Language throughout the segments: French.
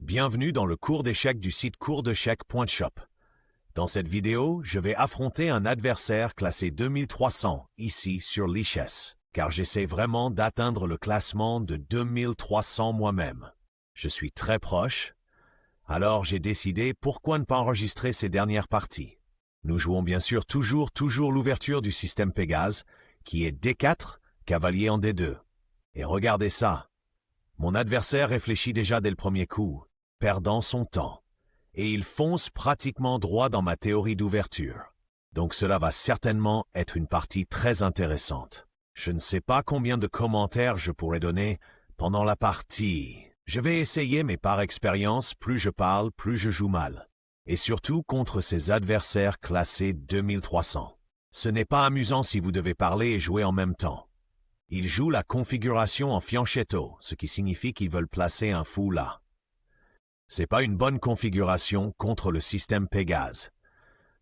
Bienvenue dans le cours d'échecs du site coursdechecs.shop. Dans cette vidéo, je vais affronter un adversaire classé 2300 ici sur Lichess, car j'essaie vraiment d'atteindre le classement de 2300 moi-même. Je suis très proche, alors j'ai décidé pourquoi ne pas enregistrer ces dernières parties. Nous jouons bien sûr toujours l'ouverture du système Pégase, qui est D4, cavalier en D2. Et regardez ça, mon adversaire réfléchit déjà dès le premier coup, perdant son temps. Et il fonce pratiquement droit dans ma théorie d'ouverture. Donc cela va certainement être une partie très intéressante. Je ne sais pas combien de commentaires je pourrais donner pendant la partie. Je vais essayer, mais par expérience, plus je parle, plus je joue mal. Et surtout contre ces adversaires classés 2300. Ce n'est pas amusant si vous devez parler et jouer en même temps. Ils jouent la configuration en fianchetto, ce qui signifie qu'ils veulent placer un fou là. C'est pas une bonne configuration contre le système Pégase.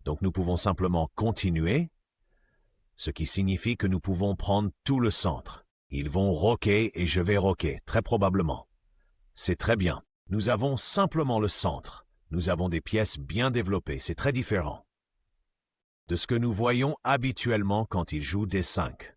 Donc nous pouvons simplement continuer, ce qui signifie que nous pouvons prendre tout le centre. Ils vont roquer et je vais roquer, très probablement. C'est très bien. Nous avons simplement le centre. Nous avons des pièces bien développées, c'est très différent de ce que nous voyons habituellement quand ils jouent D5.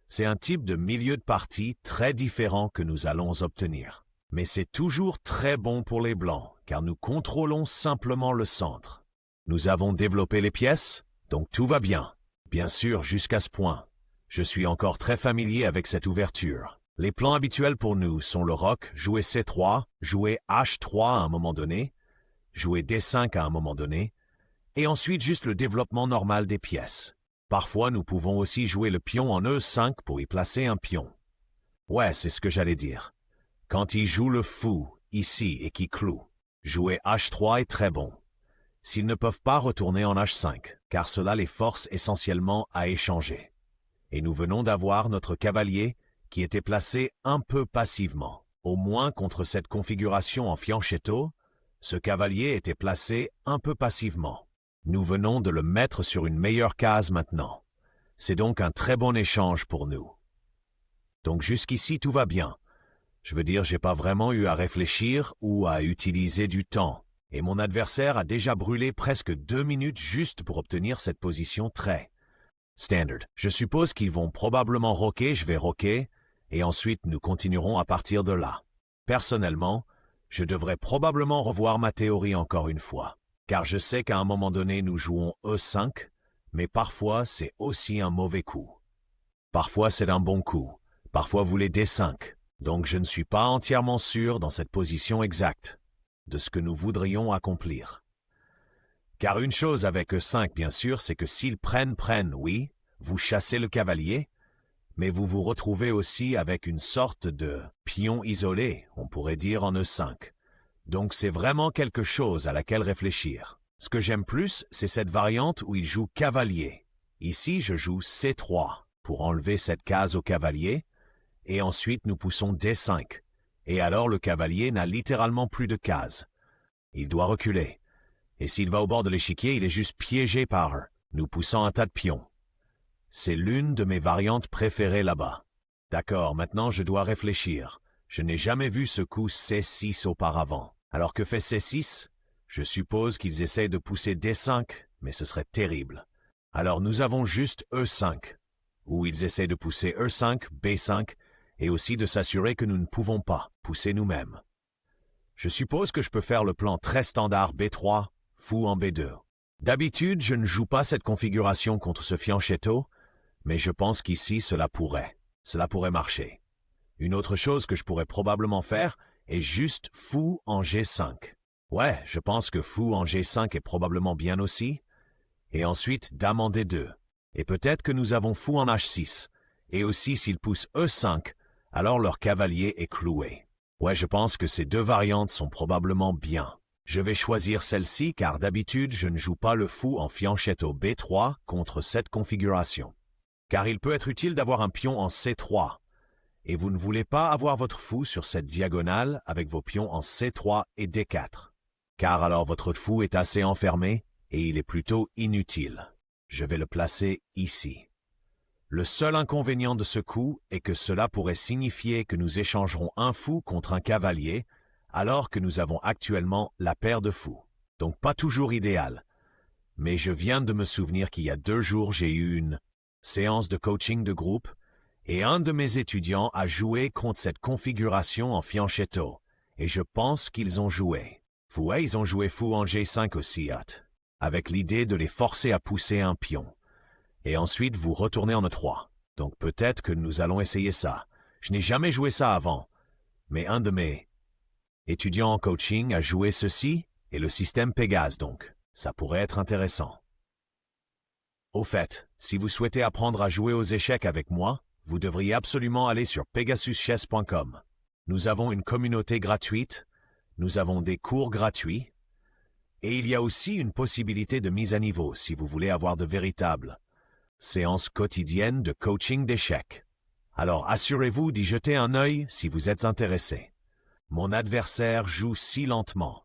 C'est un type de milieu de partie très différent que nous allons obtenir. Mais c'est toujours très bon pour les blancs, car nous contrôlons simplement le centre. Nous avons développé les pièces, donc tout va bien. Bien sûr, jusqu'à ce point. Je suis encore très familier avec cette ouverture. Les plans habituels pour nous sont le roc, jouer C3, jouer H3 à un moment donné, jouer D5 à un moment donné, et ensuite juste le développement normal des pièces. Parfois, nous pouvons aussi jouer le pion en E5 pour y placer un pion. Ouais, c'est ce que j'allais dire. Quand il joue le fou, ici, et qui cloue, jouer H3 est très bon. S'ils ne peuvent pas retourner en H5, car cela les force essentiellement à échanger. Et nous venons d'avoir notre cavalier qui était placé un peu passivement. Au moins contre cette configuration en fianchetto, ce cavalier était placé un peu passivement. Nous venons de le mettre sur une meilleure case maintenant. C'est donc un très bon échange pour nous. Donc jusqu'ici tout va bien. Je veux dire, j'ai pas vraiment eu à réfléchir ou à utiliser du temps. Et mon adversaire a déjà brûlé presque 2 minutes juste pour obtenir cette position très standard. Je suppose qu'ils vont probablement roquer, je vais roquer, et ensuite nous continuerons à partir de là. Personnellement, je devrais probablement revoir ma théorie encore une fois. Car je sais qu'à un moment donné nous jouons E5, mais parfois c'est aussi un mauvais coup. Parfois c'est un bon coup. Parfois vous voulez D5. Donc je ne suis pas entièrement sûr dans cette position exacte de ce que nous voudrions accomplir. Car une chose avec E5 bien sûr, c'est que s'ils prennent, oui, vous chassez le cavalier, mais vous vous retrouvez aussi avec une sorte de pion isolé, on pourrait dire en E5. Donc c'est vraiment quelque chose à laquelle réfléchir. Ce que j'aime plus, c'est cette variante où il joue cavalier. Ici je joue C3 pour enlever cette case au cavalier, et ensuite nous poussons D5. Et alors le cavalier n'a littéralement plus de cases. Il doit reculer. Et s'il va au bord de l'échiquier, il est juste piégé par nous poussant un tas de pions. C'est l'une de mes variantes préférées là-bas. D'accord, maintenant je dois réfléchir. Je n'ai jamais vu ce coup C6 auparavant. Alors que fait C6? Je suppose qu'ils essaient de pousser D5, mais ce serait terrible. Alors nous avons juste E5, où ils essaient de pousser E5, B5, et aussi de s'assurer que nous ne pouvons pas pousser nous-mêmes. Je suppose que je peux faire le plan très standard B3, fou en B2. D'habitude, je ne joue pas cette configuration contre ce fianchetto, mais je pense qu'ici, cela pourrait marcher. Une autre chose que je pourrais probablement faire est juste fou en G5. Ouais, je pense que fou en G5 est probablement bien aussi. Et ensuite, dame en D2. Et peut-être que nous avons fou en H6. Et aussi, s'ils poussent E5, alors leur cavalier est cloué. Ouais, je pense que ces deux variantes sont probablement bien. Je vais choisir celle-ci car d'habitude, je ne joue pas le fou en fianchetto B3 contre cette configuration. Car il peut être utile d'avoir un pion en C3. Et vous ne voulez pas avoir votre fou sur cette diagonale avec vos pions en C3 et D4. Car alors votre fou est assez enfermé et il est plutôt inutile. Je vais le placer ici. Le seul inconvénient de ce coup est que cela pourrait signifier que nous échangerons un fou contre un cavalier, alors que nous avons actuellement la paire de fous. Donc pas toujours idéal. Mais je viens de me souvenir qu'il y a 2 jours, j'ai eu une séance de coaching de groupe et un de mes étudiants a joué contre cette configuration en fianchetto. Et je pense qu'ils ont joué. Ouais, ils ont joué fou en G5 aussi, avec l'idée de les forcer à pousser un pion. Et ensuite, vous retournez en E3. Donc peut-être que nous allons essayer ça. Je n'ai jamais joué ça avant. Mais un de mes étudiants en coaching a joué ceci et le système Pégase donc. Ça pourrait être intéressant. Au fait, si vous souhaitez apprendre à jouer aux échecs avec moi, vous devriez absolument aller sur pegasuschess.com. Nous avons une communauté gratuite, nous avons des cours gratuits, et il y a aussi une possibilité de mise à niveau si vous voulez avoir de véritables séances quotidiennes de coaching d'échecs. Alors assurez-vous d'y jeter un œil si vous êtes intéressé. Mon adversaire joue si lentement.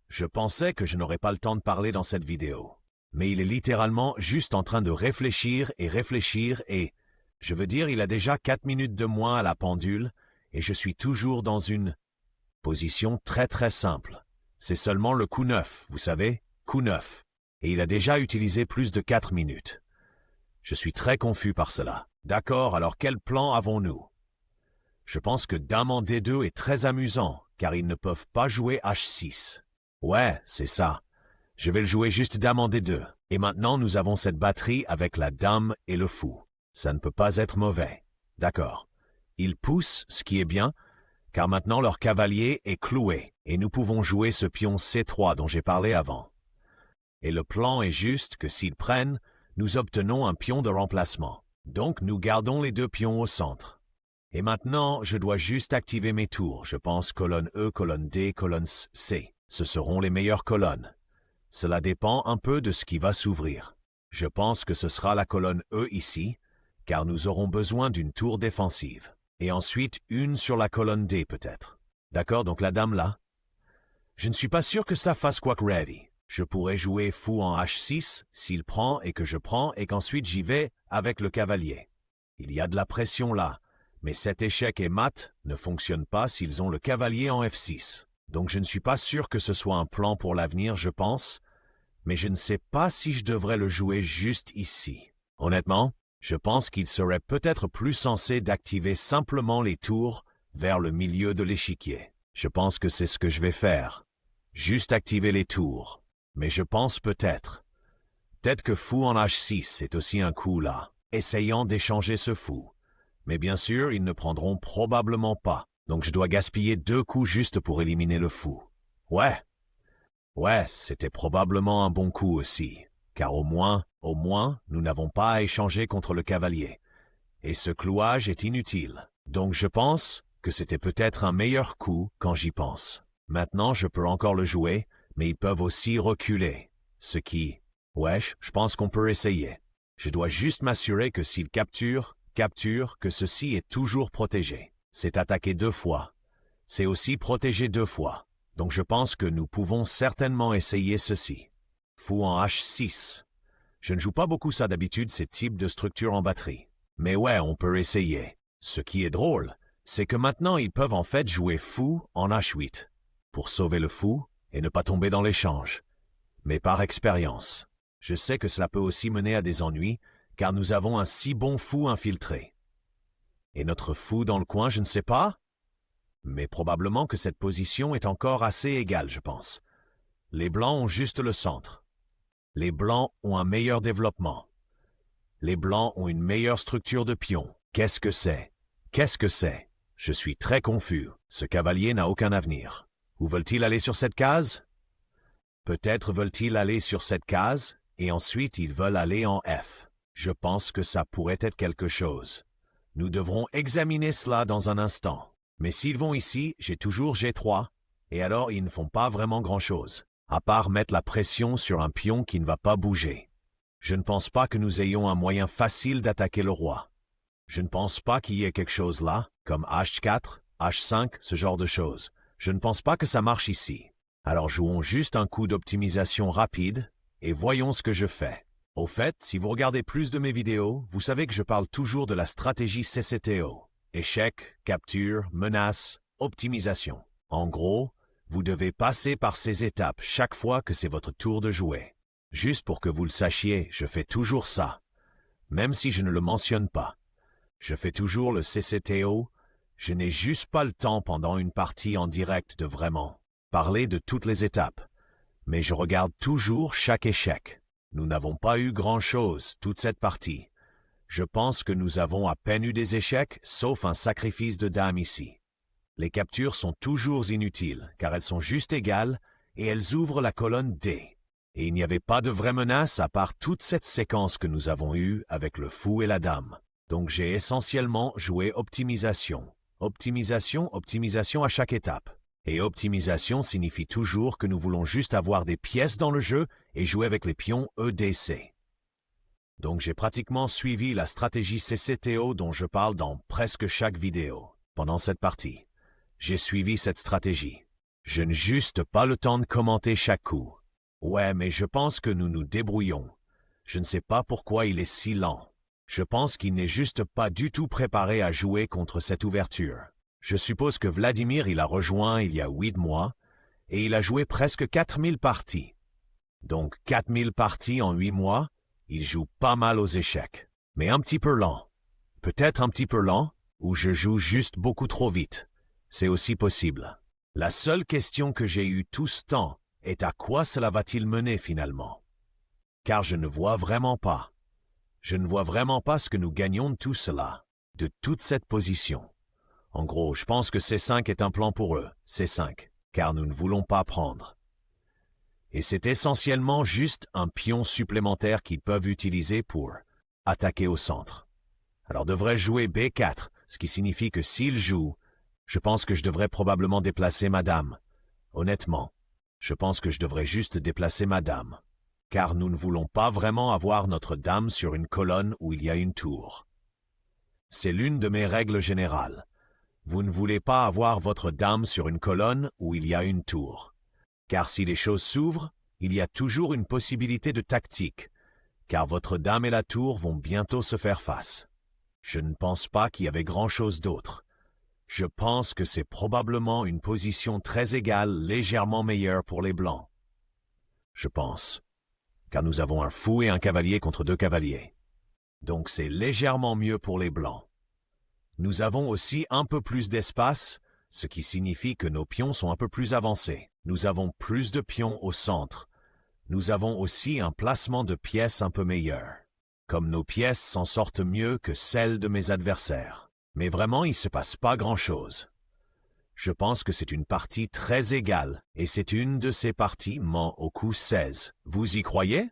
Je pensais que je n'aurais pas le temps de parler dans cette vidéo. Mais il est littéralement juste en train de réfléchir et, je veux dire, il a déjà 4 minutes de moins à la pendule et je suis toujours dans une position très simple. C'est seulement le coup 9, vous savez, coup 9. Et il a déjà utilisé plus de 4 minutes. Je suis très confus par cela. D'accord, alors quel plan avons-nous? Je pense que Dame en D2 est très amusant, car ils ne peuvent pas jouer H6. Ouais, c'est ça. Je vais le jouer juste Dame en D2. Et maintenant, nous avons cette batterie avec la Dame et le fou. Ça ne peut pas être mauvais. D'accord. Ils poussent, ce qui est bien, car maintenant leur cavalier est cloué, et nous pouvons jouer ce pion C3 dont j'ai parlé avant. Et le plan est juste que s'ils prennent, nous obtenons un pion de remplacement. Donc nous gardons les 2 pions au centre. Et maintenant, je dois juste activer mes tours. Je pense colonne E, colonne D, colonne C. Ce seront les meilleures colonnes. Cela dépend un peu de ce qui va s'ouvrir. Je pense que ce sera la colonne E ici, car nous aurons besoin d'une tour défensive. Et ensuite, une sur la colonne D peut-être. D'accord, donc la dame là. Je ne suis pas sûr que ça fasse quack ready. Je pourrais jouer fou en H6 s'il prend et que je prends et qu'ensuite j'y vais avec le cavalier. Il y a de la pression là, mais cet échec et mat ne fonctionne pas s'ils ont le cavalier en F6. Donc je ne suis pas sûr que ce soit un plan pour l'avenir, je pense, mais je ne sais pas si je devrais le jouer juste ici. Honnêtement, je pense qu'il serait peut-être plus sensé d'activer simplement les tours vers le milieu de l'échiquier. Je pense que c'est ce que je vais faire. Juste activer les tours. Mais je pense peut-être que fou en H6 c'est aussi un coup là, essayant d'échanger ce fou. Mais bien sûr, ils ne prendront probablement pas. Donc je dois gaspiller 2 coups juste pour éliminer le fou. Ouais, c'était probablement un bon coup aussi. Car au moins, nous n'avons pas à échanger contre le cavalier. Et ce clouage est inutile. Donc je pense que c'était peut-être un meilleur coup quand j'y pense. Maintenant, je peux encore le jouer, mais ils peuvent aussi reculer. Ce qui, je pense qu'on peut essayer. Je dois juste m'assurer que s'ils capturent, que ceci est toujours protégé. C'est attaqué 2 fois. C'est aussi protégé 2 fois. Donc je pense que nous pouvons certainement essayer ceci. Fou en H6. Je ne joue pas beaucoup ça d'habitude, ces types de structures en batterie. Mais ouais, on peut essayer. Ce qui est drôle, c'est que maintenant ils peuvent en fait jouer fou en H8. Pour sauver le fou et ne pas tomber dans l'échange. Mais par expérience, je sais que cela peut aussi mener à des ennuis, car nous avons un si bon fou infiltré. Et notre fou dans le coin, je ne sais pas, mais probablement que cette position est encore assez égale, je pense. Les blancs ont juste le centre. Les blancs ont un meilleur développement. Les blancs ont une meilleure structure de pion. Qu'est-ce que c'est? Qu'est-ce que c'est? Je suis très confus. Ce cavalier n'a aucun avenir. Où veulent-ils aller sur cette case? Peut-être veulent-ils aller sur cette case, et ensuite ils veulent aller en F. Je pense que ça pourrait être quelque chose. Nous devrons examiner cela dans un instant. Mais s'ils vont ici, j'ai toujours G3, et alors ils ne font pas vraiment grand-chose, à part mettre la pression sur un pion qui ne va pas bouger. Je ne pense pas que nous ayons un moyen facile d'attaquer le roi. Je ne pense pas qu'il y ait quelque chose là, comme H4, H5, ce genre de choses. Je ne pense pas que ça marche ici. Alors jouons juste un coup d'optimisation rapide, et voyons ce que je fais. Au fait, si vous regardez plus de mes vidéos, vous savez que je parle toujours de la stratégie CCTO. Échec, capture, menace, optimisation. En gros, vous devez passer par ces étapes chaque fois que c'est votre tour de jouer. Juste pour que vous le sachiez, je fais toujours ça. Même si je ne le mentionne pas. Je fais toujours le CCTO. Je n'ai juste pas le temps pendant une partie en direct de vraiment parler de toutes les étapes. Mais je regarde toujours chaque échec. Nous n'avons pas eu grand-chose toute cette partie. Je pense que nous avons à peine eu des échecs, sauf un sacrifice de dame ici. Les captures sont toujours inutiles, car elles sont juste égales, et elles ouvrent la colonne D. Et il n'y avait pas de vraie menace à part toute cette séquence que nous avons eue avec le fou et la dame. Donc j'ai essentiellement joué optimisation. Optimisation, optimisation à chaque étape. Et optimisation signifie toujours que nous voulons juste avoir des pièces dans le jeu et jouer avec les pions EDC. Donc j'ai pratiquement suivi la stratégie CCTO dont je parle dans presque chaque vidéo. Pendant cette partie, j'ai suivi cette stratégie. Je n'ai juste pas le temps de commenter chaque coup. Ouais, mais je pense que nous nous débrouillons. Je ne sais pas pourquoi il est si lent. Je pense qu'il n'est juste pas du tout préparé à jouer contre cette ouverture. Je suppose que Vladimir il a rejoint il y a 8 mois, et il a joué presque 4000 parties. Donc 4000 parties en 8 mois, il joue pas mal aux échecs. Mais un petit peu lent. Peut-être un petit peu lent, ou je joue juste beaucoup trop vite. C'est aussi possible. La seule question que j'ai eue tout ce temps est à quoi cela va-t-il mener finalement? Car je ne vois vraiment pas. Je ne vois vraiment pas ce que nous gagnons de tout cela, de toute cette position. En gros, je pense que C5 est un plan pour eux, C5, car nous ne voulons pas prendre. Et c'est essentiellement juste un pion supplémentaire qu'ils peuvent utiliser pour attaquer au centre. Alors devrais-je jouer B4, ce qui signifie que s'ils jouent, je pense que je devrais probablement déplacer ma dame. Honnêtement, je pense que je devrais juste déplacer ma dame. Car nous ne voulons pas vraiment avoir notre dame sur une colonne où il y a une tour. C'est l'une de mes règles générales. Vous ne voulez pas avoir votre dame sur une colonne où il y a une tour. Car si les choses s'ouvrent, il y a toujours une possibilité de tactique, car votre dame et la tour vont bientôt se faire face. Je ne pense pas qu'il y avait grand-chose d'autre. Je pense que c'est probablement une position très égale, légèrement meilleure pour les blancs. Je pense. Car nous avons un fou et un cavalier contre 2 cavaliers. Donc c'est légèrement mieux pour les blancs. Nous avons aussi un peu plus d'espace, ce qui signifie que nos pions sont un peu plus avancés. Nous avons plus de pions au centre. Nous avons aussi un placement de pièces un peu meilleur. Comme nos pièces s'en sortent mieux que celles de mes adversaires. Mais vraiment, il ne se passe pas grand-chose. Je pense que c'est une partie très égale, et c'est une de ces parties ment au coup 16. Vous y croyez?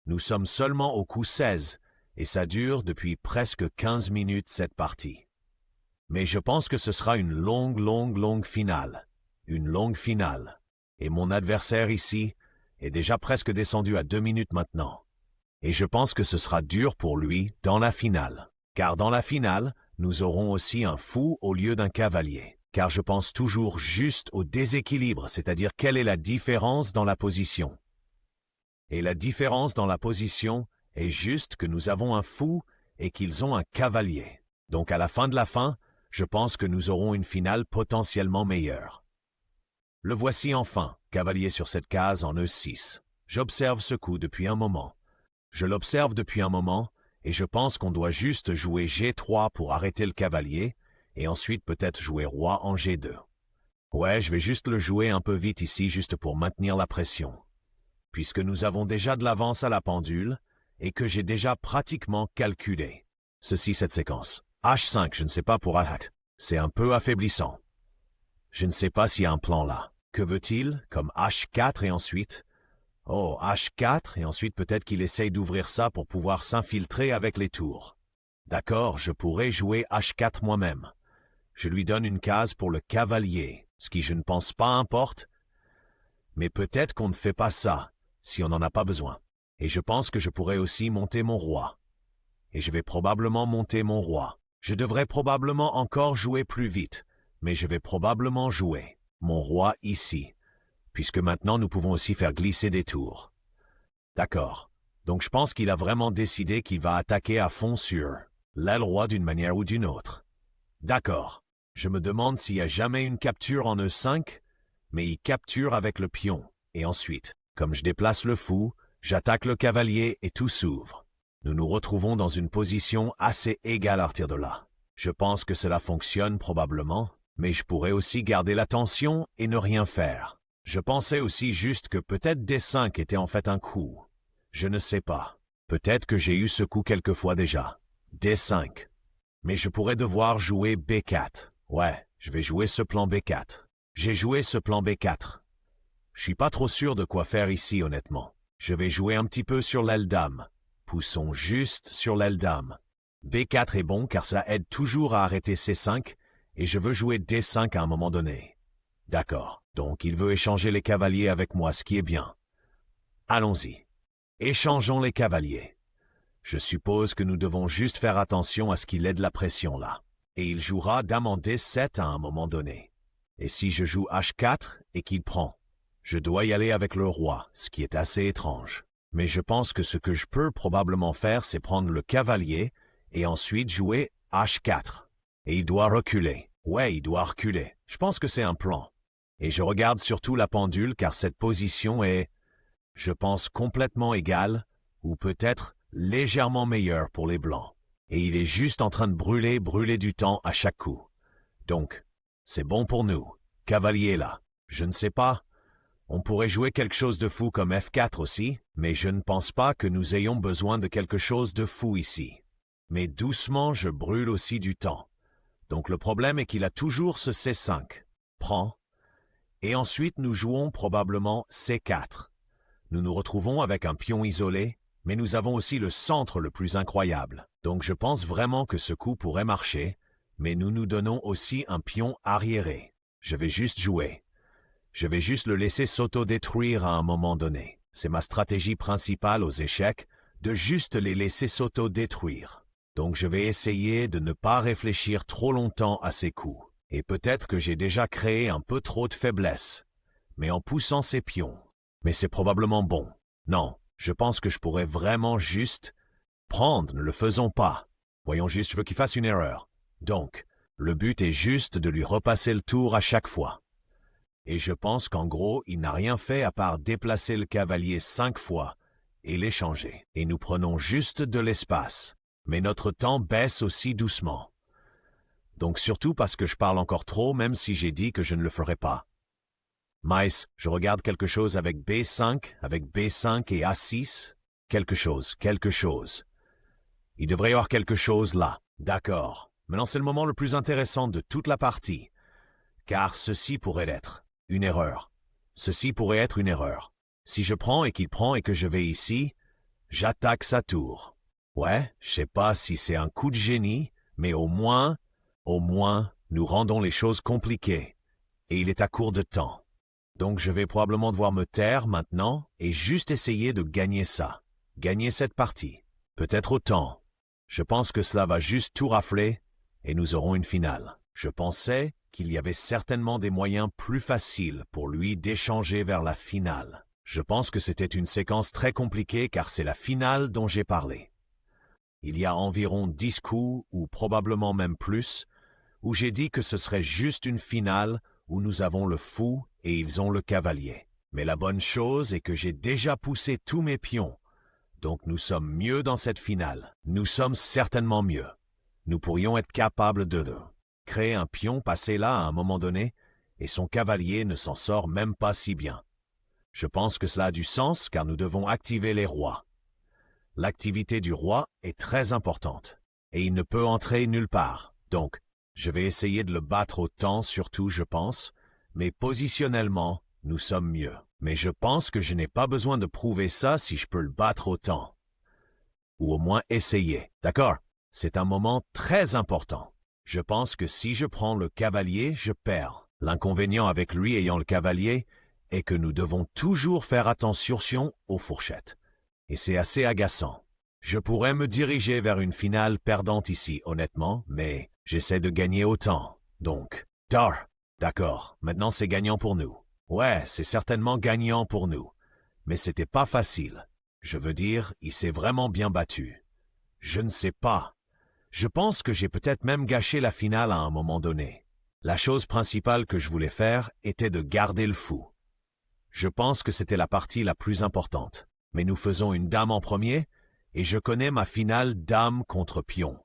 Nous sommes seulement au coup 16, et ça dure depuis presque 15 minutes cette partie. Mais je pense que ce sera une longue finale. Une longue finale. Et mon adversaire ici est déjà presque descendu à 2 minutes maintenant. Et je pense que ce sera dur pour lui dans la finale. Car dans la finale, nous aurons aussi un fou au lieu d'un cavalier. Car je pense toujours juste au déséquilibre, c'est-à-dire quelle est la différence dans la position. Et la différence dans la position est juste que nous avons un fou et qu'ils ont un cavalier. Donc à la fin de la fin, je pense que nous aurons une finale potentiellement meilleure. Le voici enfin, cavalier sur cette case en E6. J'observe ce coup depuis un moment. Je l'observe depuis un moment, et je pense qu'on doit juste jouer G3 pour arrêter le cavalier, et ensuite peut-être jouer roi en G2. Ouais, je vais juste le jouer un peu vite ici, juste pour maintenir la pression. Puisque nous avons déjà de l'avance à la pendule, et que j'ai déjà pratiquement calculé. Ceci, cette séquence. H5, je ne sais pas pour Ahat. C'est un peu affaiblissant. Je ne sais pas s'il y a un plan là. Que veut-il, comme H4 et ensuite... Oh, H4 et ensuite peut-être qu'il essaye d'ouvrir ça pour pouvoir s'infiltrer avec les tours. D'accord, je pourrais jouer H4 moi-même. Je lui donne une case pour le cavalier, ce qui je ne pense pas importe. Mais peut-être qu'on ne fait pas ça, si on n'en a pas besoin. Et je pense que je pourrais aussi monter mon roi. Et je vais probablement monter mon roi. Je devrais probablement encore jouer plus vite, mais je vais probablement jouer mon roi ici. Puisque maintenant nous pouvons aussi faire glisser des tours. D'accord. Donc je pense qu'il a vraiment décidé qu'il va attaquer à fond sur l'aile roi d'une manière ou d'une autre. D'accord. Je me demande s'il y a jamais une capture en E5, mais il capture avec le pion. Et ensuite, comme je déplace le fou, j'attaque le cavalier et tout s'ouvre. Nous nous retrouvons dans une position assez égale à partir de là. Je pense que cela fonctionne probablement, mais je pourrais aussi garder l'attention et ne rien faire. Je pensais aussi juste que peut-être D5 était en fait un coup. Je ne sais pas. Peut-être que j'ai eu ce coup quelquefois déjà. D5. Mais je pourrais devoir jouer B4. Ouais, je vais jouer ce plan B4. J'ai joué ce plan B4. Je suis pas trop sûr de quoi faire ici honnêtement. Je vais jouer un petit peu sur l'aile dame. Poussons juste sur l'aile dame. B4 est bon car cela aide toujours à arrêter C5 et je veux jouer D5 à un moment donné. D'accord, donc il veut échanger les cavaliers avec moi, ce qui est bien. Allons-y. Échangeons les cavaliers. Je suppose que nous devons juste faire attention à ce qu'il aide la pression là. Et il jouera dame en D7 à un moment donné. Et si je joue H4 et qu'il prend, je dois y aller avec le roi, ce qui est assez étrange. Mais je pense que ce que je peux probablement faire, c'est prendre le cavalier et ensuite jouer H4. Et il doit reculer. Ouais, il doit reculer. Je pense que c'est un plan. Et je regarde surtout la pendule car cette position est, je pense, complètement égale ou peut-être légèrement meilleure pour les blancs. Et il est juste en train de brûler du temps à chaque coup. Donc, c'est bon pour nous. Cavalier là. Je ne sais pas. On pourrait jouer quelque chose de fou comme F4 aussi, mais je ne pense pas que nous ayons besoin de quelque chose de fou ici. Mais doucement, je brûle aussi du temps. Donc le problème est qu'il a toujours ce C5. Prend. Et ensuite nous jouons probablement C4. Nous nous retrouvons avec un pion isolé, mais nous avons aussi le centre le plus incroyable. Donc je pense vraiment que ce coup pourrait marcher, mais nous nous donnons aussi un pion arriéré. Je vais juste jouer. Je vais juste le laisser s'auto-détruire à un moment donné. C'est ma stratégie principale aux échecs, de juste les laisser s'auto-détruire. Donc je vais essayer de ne pas réfléchir trop longtemps à ces coups. Et peut-être que j'ai déjà créé un peu trop de faiblesse, mais en poussant ces pions. Mais c'est probablement bon. Non, je pense que je pourrais vraiment juste prendre, ne le faisons pas. Voyons juste, je veux qu'il fasse une erreur. Donc, le but est juste de lui repasser le tour à chaque fois. Et je pense qu'en gros, il n'a rien fait à part déplacer le cavalier 5 fois et l'échanger. Et nous prenons juste de l'espace. Mais notre temps baisse aussi doucement. Donc surtout parce que je parle encore trop, même si j'ai dit que je ne le ferai pas. Mice, je regarde quelque chose avec B5 et A6. Quelque chose. Il devrait y avoir quelque chose là. D'accord. Maintenant c'est le moment le plus intéressant de toute la partie. Car ceci pourrait être une erreur. Ceci pourrait être une erreur. Si je prends et qu'il prend et que je vais ici, j'attaque sa tour. Ouais, je sais pas si c'est un coup de génie, mais au moins, nous rendons les choses compliquées. Et il est à court de temps. Donc je vais probablement devoir me taire maintenant et juste essayer de gagner ça. Gagner cette partie. Peut-être autant. Je pense que cela va juste tout rafler et nous aurons une finale. Je pensais qu'il y avait certainement des moyens plus faciles pour lui d'échanger vers la finale. Je pense que c'était une séquence très compliquée car c'est la finale dont j'ai parlé. Il y a environ 10 coups, ou probablement même plus, où j'ai dit que ce serait juste une finale où nous avons le fou et ils ont le cavalier. Mais la bonne chose est que j'ai déjà poussé tous mes pions. Donc nous sommes mieux dans cette finale. Nous sommes certainement mieux. Nous pourrions être capables de créer un pion passé là à un moment donné, et son cavalier ne s'en sort même pas si bien. Je pense que cela a du sens car nous devons activer les rois. L'activité du roi est très importante, et il ne peut entrer nulle part. Donc, je vais essayer de le battre au temps surtout, je pense, mais positionnellement, nous sommes mieux. Mais je pense que je n'ai pas besoin de prouver ça si je peux le battre au temps. Ou au moins essayer, d'accord? C'est un moment très important. Je pense que si je prends le cavalier, je perds. L'inconvénient avec lui ayant le cavalier est que nous devons toujours faire attention aux fourchettes. Et c'est assez agaçant. Je pourrais me diriger vers une finale perdante ici, honnêtement, mais j'essaie de gagner autant. Donc, d'accord, maintenant c'est gagnant pour nous. Ouais, c'est certainement gagnant pour nous. Mais c'était pas facile. Je veux dire, il s'est vraiment bien battu. Je ne sais pas. Je pense que j'ai peut-être même gâché la finale à un moment donné. La chose principale que je voulais faire était de garder le fou. Je pense que c'était la partie la plus importante. Mais nous faisons une dame en premier, et je connais ma finale dame contre pion.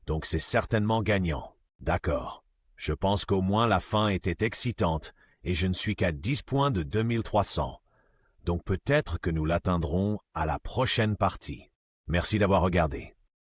Donc c'est certainement gagnant. D'accord. Je pense qu'au moins la fin était excitante, et je ne suis qu'à 10 points de 2300. Donc peut-être que nous l'atteindrons à la prochaine partie. Merci d'avoir regardé.